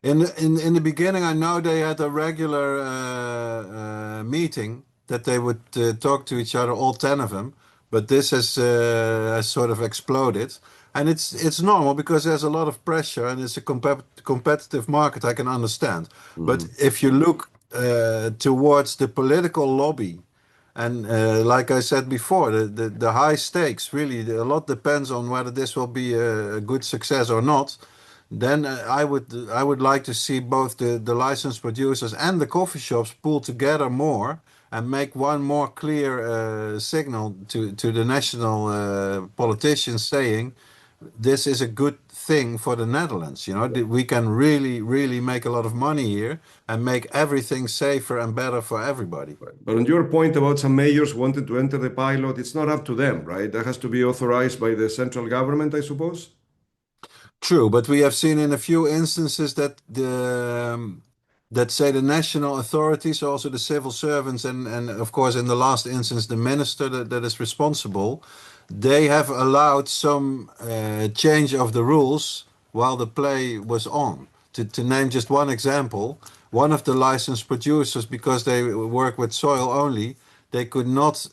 In the beginning, I know they had a regular meeting that they would talk to each other, all 10 of them. But this has sort of exploded, and it's normal because there's a lot of pressure and it's a competitive market. I can understand, but if you look towards the political lobby, and like I said before, the high stakes really a lot depends on whether this will be a good success or not. Then I would like to see both the licensed producers and the coffee shops pull together more and make one more clear signal to the national politicians saying this is a good thing for the Netherlands. You know, we can really make a lot of money here and make everything safer and better for everybody. But on your point about some mayors wanting to enter the pilot, it's not up to them, right? That has to be authorized by the central government, I suppose. True, but we have seen in a few instances that that say the national authorities, also the civil servants, and of course in the last instance the minister that is responsible, they have allowed some change of the rules while the play was on. To name just one example, one of the licensed producers, because they work with soil only, they could not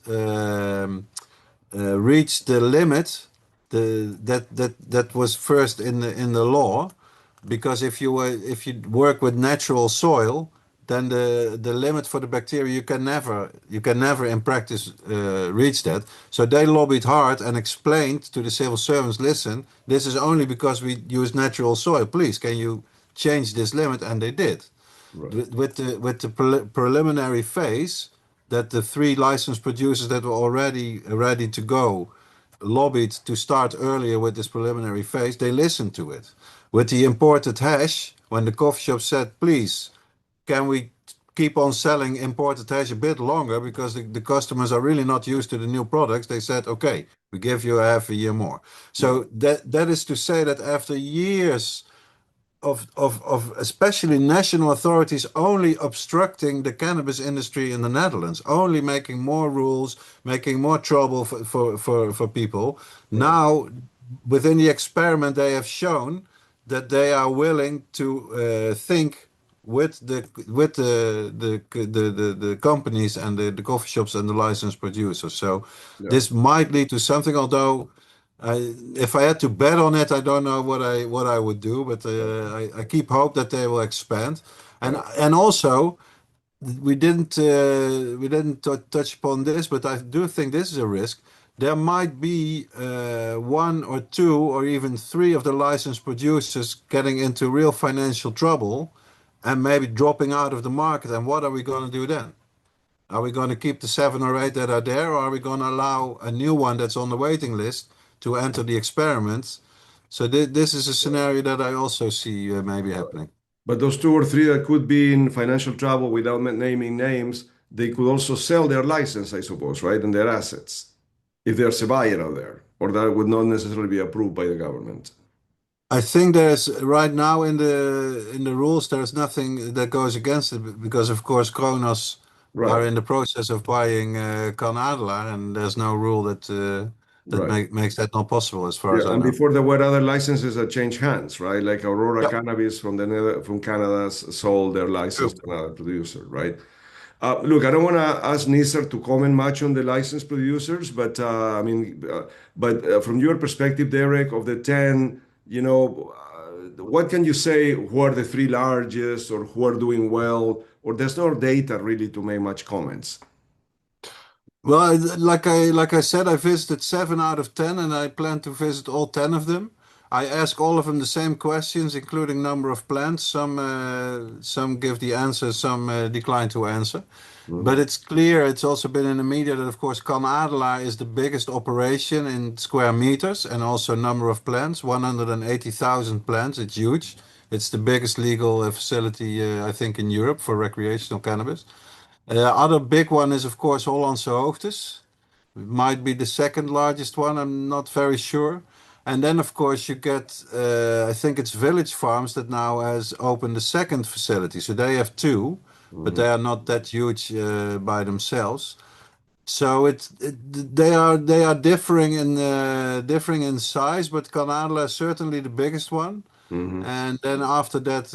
reach the limit that was first in the law, because if you work with natural soil, then the limit for the bacteria you can never in practice reach that. So they lobbied hard and explained to the civil servants, listen, this is only because we use natural soil. Please, can you change this limit? And they did. Right. With the preliminary phase, that the three licensed producers that were already ready to go lobbied to start earlier with this preliminary phase, they listened to it. With the imported hash, when the coffee shop said, please, can we keep on selling imported hash a bit longer because the customers are really not used to the new products, they said, okay, we give you a half a year more. So that is to say that after years of especially national authorities only obstructing the cannabis industry in the Netherlands, only making more rules, making more trouble for people. Now, within the experiment, they have shown that they are willing to think with the companies and the coffee shops and the licensed producers. So this might lead to something, although if I had to bet on it, I don't know what I would do, but I keep hope that they will expand, and also we didn't touch upon this, but I do think this is a risk. There might be one or two or even three of the licensed producers getting into real financial trouble and maybe dropping out of the market. And what are we going to do then? Are we going to keep the 7 or 8 that are there, or are we going to allow a new one that's on the waiting list to enter the experiment? So this is a scenario that I also see maybe happening. But those 2 or 3 that could be in financial trouble without naming names, they could also sell their license, I suppose, right? And their assets, if there's a buyer out there, or that would not necessarily be approved by the government. I think there's right now in the rules there's nothing that goes against it, because of course Kronos are in the process of buying Can Adelaar, and there's no rule that makes that not possible as far as I And know. before there were other licenses that changed hands, right? Like Aurora Cannabis from from Canada sold their license to another producer, right? Look, I don't want to ask Nizar to comment much on the licensed producers, but from your perspective, Derrick, of the 10, what can you say? Who are the 3 largest, or who are doing well? Or there's no data really to make much comments. Well, like I said, I visited 7 out of 10, and I plan to visit all 10 of them. I ask all of them the same questions, including number of plants. Some give the answer, some decline to answer. But it's clear, it's also been in the media that, of course, Can Adelaar is the biggest operation in square meters and also number of plants, 180,000 plants. It's huge. It's the biggest legal facility, I think, in Europe for recreational cannabis. Other big one is, of course, Hollandse Hoogtes. Might be the second largest one. I'm not very sure. And then, of course, you get, I think it's Village Farms that now has opened the second facility. So they have two, but they are not that huge by themselves. So they are differing in size, but Canada is certainly the biggest one. And then after that,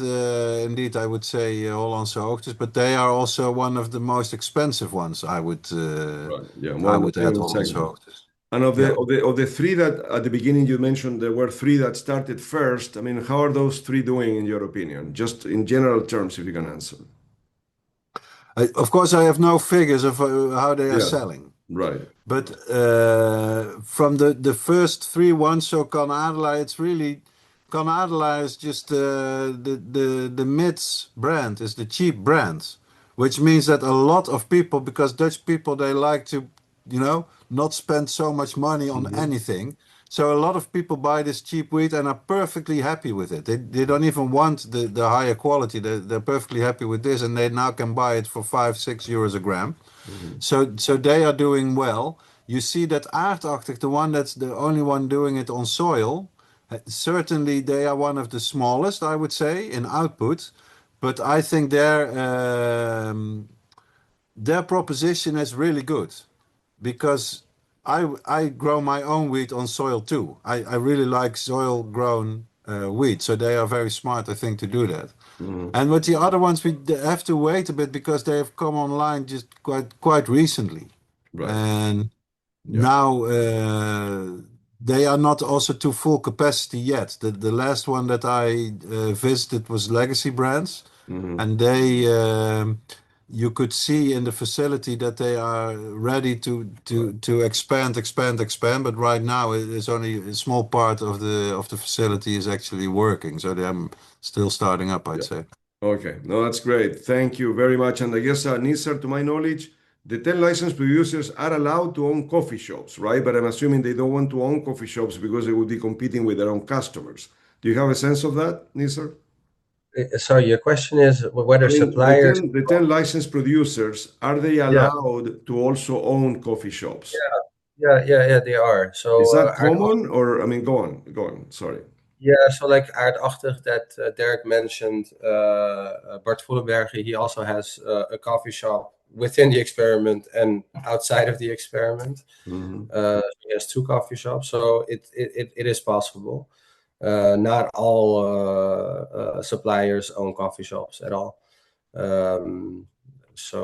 indeed, I would say Hollandse Hoogtes, but they are also one of the most expensive ones. I would Right. Yeah, I more in the would add premium Hollandse segment. Hoogtes. And of Yeah. the three that at the beginning you mentioned there were three that started first. I mean, how are those three doing in your opinion? Just in general terms, if you can answer. Of course, I have no figures of how they are Yeah, selling. right. But from the first three ones, so Can Adelaar, it's really Can Adelaar is just the MITS brand, is the cheap brand, which means that a lot of people, because Dutch people they like to, not spend so much money on anything. So a lot of people buy this cheap weed and are perfectly happy with it. They don't even want the higher quality. They're perfectly happy with this, and they now can buy it for 5-6 euros a gram. So they are doing well. You see that aardachtig, the one that's the only one doing it on soil, certainly they are one of the smallest, I would say, in output. But I think their proposition is really good because I grow my own wheat on soil too. I really like soil grown wheat, so they are very smart, I think, to do that. And with the other ones, we have to wait a bit because they have come online just quite recently. Right. And Yeah. now they are not also to full capacity yet. The last one that I visited was Legacy Brands, and they you could see in the facility that they are ready to expand. But right now, it is only a small part of the facility is actually working, so they're still starting up, I'd say. Okay, no, that's great. Thank you very much. And I guess, Nizar, to my knowledge, the 10 licensed producers are allowed to own coffee shops, right? But I'm assuming they don't want to own coffee shops because they would be competing with their own customers. Do you have a sense of that, Nizar? Sorry, your question is I whether mean, suppliers. the 10 licensed producers, are they Yeah, allowed to also own coffee shops? yeah, they are. Is So that common or, I mean, go on, sorry. yeah, so like aardachtig that Derrick mentioned, Bart Voelenberger, he also has a coffee shop within the experiment and outside of the experiment. He has two coffee shops, so it is possible. Not all suppliers own coffee shops at all. So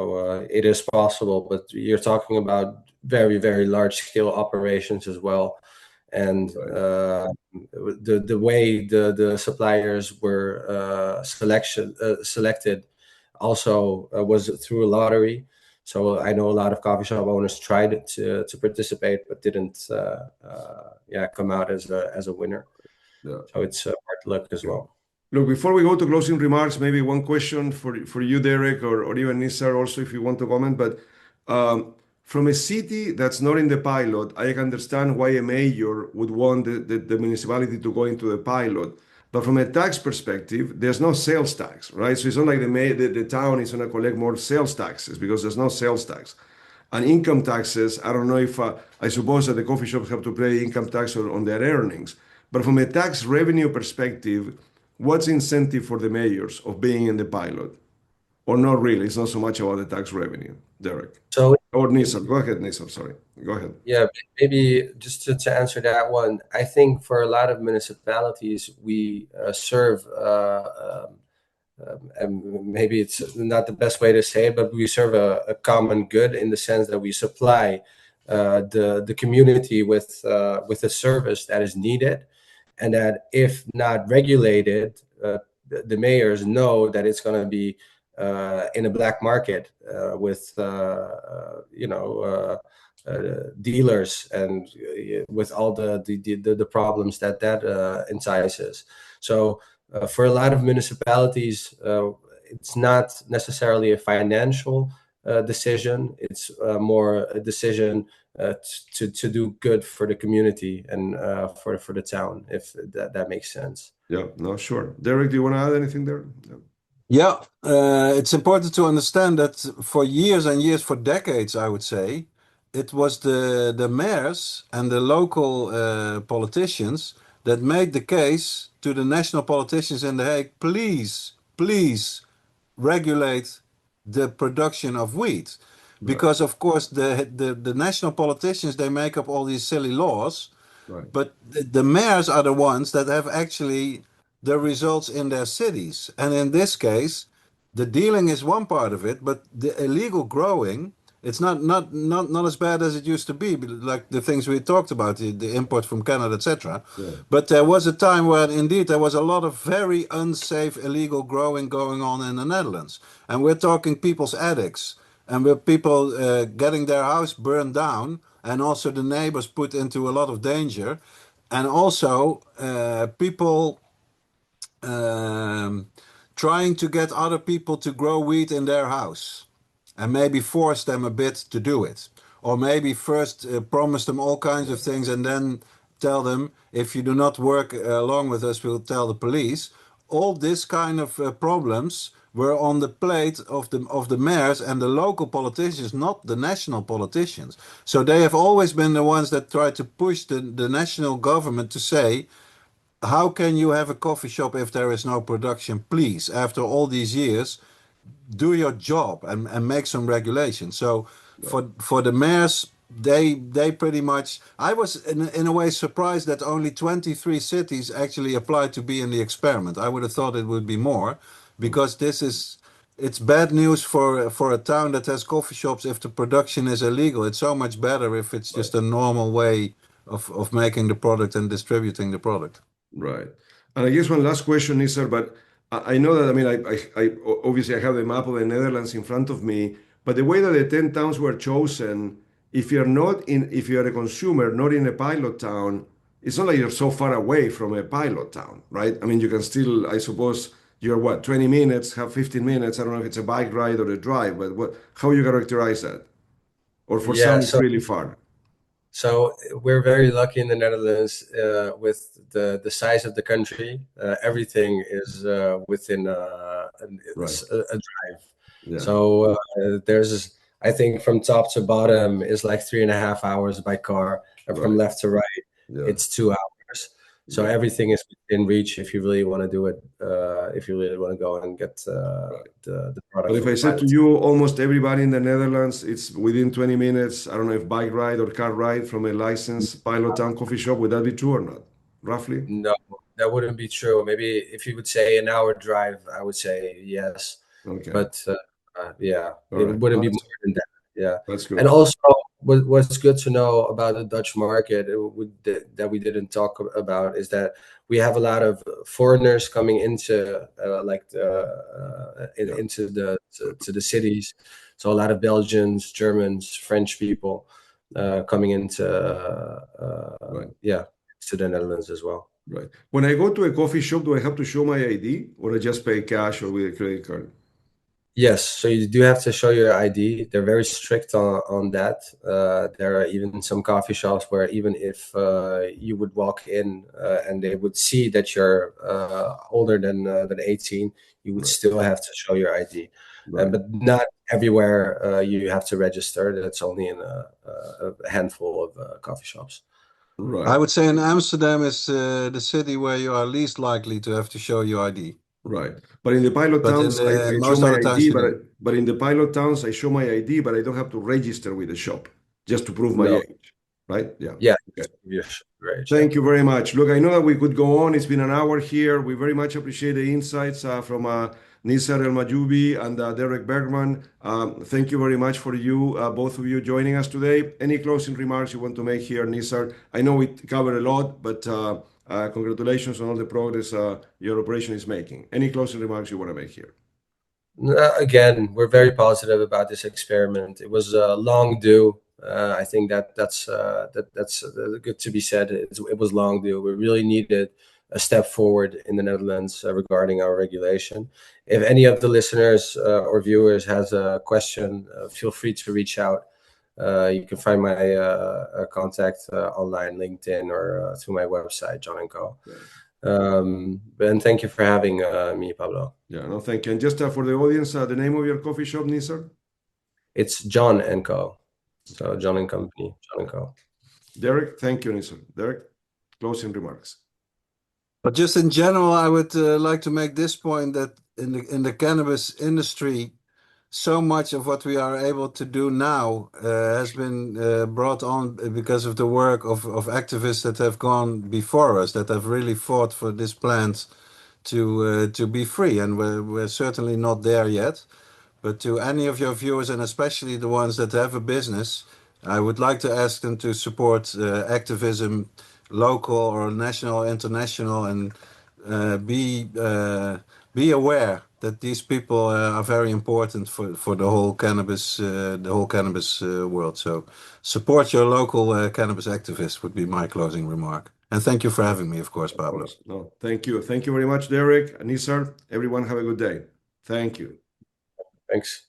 it is possible, but you're talking about very, very large scale operations as well. And the way the suppliers were selected also was through a lottery. So I know a lot of coffee shop owners tried to participate, but didn't come out as a winner. Yeah. So it's hard luck as well. Look, before we go to closing remarks, maybe one question for you, Derrick, or even Nizar also, if you want to comment. But from a city that's not in the pilot, I can understand why a mayor would want the municipality to go into the pilot. But from a tax perspective, there's no sales tax, right? So it's not like the town is going to collect more sales taxes because there's no sales tax. And income taxes, I don't know if, I suppose that the coffee shops have to pay income tax on their earnings. But from a tax revenue perspective, what's incentive for the mayors of being in the pilot? Or not really? It's not so much about the tax revenue, Derrick. So Or Nizar. Go ahead, Nizar. Sorry. Go ahead. yeah, maybe just to answer that one, I think for a lot of municipalities, we serve, and maybe it's not the best way to say it, but we serve a common good in the sense that we supply the community with a service that is needed, and that if not regulated, the mayors know that it's going to be in a black market with dealers, and with all the problems that entices. So for a lot of municipalities, it's not necessarily a financial decision. It's more a decision to do good for the community and for the town, if that makes sense. Yeah, no, sure. Derrick, do you want to add anything there? Yeah, it's important to understand that for years and years, for decades, I would say, it was the mayors and the local politicians that made the case to the national politicians in The Hague, please regulate the production of weed. Because of course the national politicians, they make up all these silly laws, Right. but the mayors are the ones that have actually the results in their cities. And in this case, the dealing is one part of it, but the illegal growing, it's not as bad as it used to be, like the things we talked about, the import from Canada, etc. Yeah. But there was a time where indeed there was a lot of very unsafe illegal growing going on in the Netherlands. And we're talking people's attics, and with people getting their house burned down, and also the neighbors put into a lot of danger, and also people trying to get other people to grow weed in their house, and maybe force them a bit to do it, or maybe first promise them all kinds of things and then tell them, if you do not work along with us, we'll tell the police. All this kind of problems were on the plate of the mayors and the local politicians, not the national politicians. So they have always been the ones that try to push the national government to say, how can you have a coffee shop if there is no production? Please, after all these years, do your job and make some regulation. So for the mayors, they pretty much. I was in a way surprised that only 23 cities actually applied to be in the experiment. I would have thought it would be more, because it's bad news for a town that has coffee shops if the production is illegal. It's so much better if it's just a normal way of making the product and distributing the product. Right. And I guess one last question, Nizar, but I know that, I mean, I obviously I have the map of the Netherlands in front of me, but the way that the 10 towns were chosen, if you're a consumer, not in a pilot town, it's not like you're so far away from a pilot town, right? I mean, you can still, I suppose, you're what, 20 minutes, have 15 minutes. I don't know if it's a bike ride or a drive, but how you characterize that? Or for some, it's really far. So we're very lucky in the Netherlands with the size of the country. Everything is within a drive. Yeah. So there's, I think, from top to bottom is like 3.5 hours by car, and from left to right, it's 2 hours. So everything is within reach if you really want to do it. If you really want to go and get the product. But if I said to you, almost everybody in the Netherlands, it's within 20 minutes, I don't know if bike ride or car ride from a licensed pilot town coffee shop, would that be true or not? Roughly? No, that wouldn't be true. Maybe if you would say an hour drive, I would say yes. Okay. But yeah, All right. it wouldn't be more than that. Yeah. That's good. And also, what's good to know about the Dutch market that we didn't talk about is that we have a lot of foreigners coming into into the cities. So a lot of Belgians, Germans, French people coming into to the Netherlands as well. Right. When I go to a coffee shop, do I have to show my ID, or I just pay cash or with a credit card? Yes, so you do have to show your ID. They're very strict on that. There are even some coffee shops where even if you would walk in and they would see that you're older than 18, you would still have to show your ID. But not everywhere you have to register. That's only in a handful of coffee shops. Right. I would say in Amsterdam is the city where you are least likely to have to show your ID. Right. But in the pilot towns, I show my ID, but in the pilot towns, I show my ID, but I don't have to register with the shop just to prove my age. Right? Yeah. Yeah. Okay. Yes. Right. Thank you very much. Look, I know that we could go on. It's been an hour here. We very much appreciate the insights from Nizar El Mahjoubi and Derrick Bergman. Thank you very much for you, both of you, joining us today. Any closing remarks you want to make here, Nizar? I know we covered a lot, but congratulations on all the progress your operation is making. Any closing remarks you want to make here? Again, we're very positive about this experiment. It was long due. I think that's good to be said. It was long due. We really needed a step forward in the Netherlands regarding our regulation. If any of the listeners or viewers has a question, feel free to reach out. You can find my contact online, LinkedIn, or through my website, John & Co. And thank you for having me, Pablo. Yeah, no, thank you. And just for the audience, the name of your coffee shop, Nizar? It's John & Co. So John & Company, John & Co. Derrick, thank you, Nizar. Derrick, closing remarks. But just in general, I would like to make this point that in the cannabis industry, so much of what we are able to do now has been brought on because of the work of activists that have gone before us, that have really fought for this plant to be free. And we're certainly not there yet. But to any of your viewers, and especially the ones that have a business, I would like to ask them to support activism, local or national, international, and be aware that these people are very important for the whole cannabis world. So support your local cannabis activists would be my closing remark. And thank you for having me, of course, Pablo. Of course. No, thank you. Thank you very much, Derrick and Nizar. Everyone have a good day. Thank you. Thanks.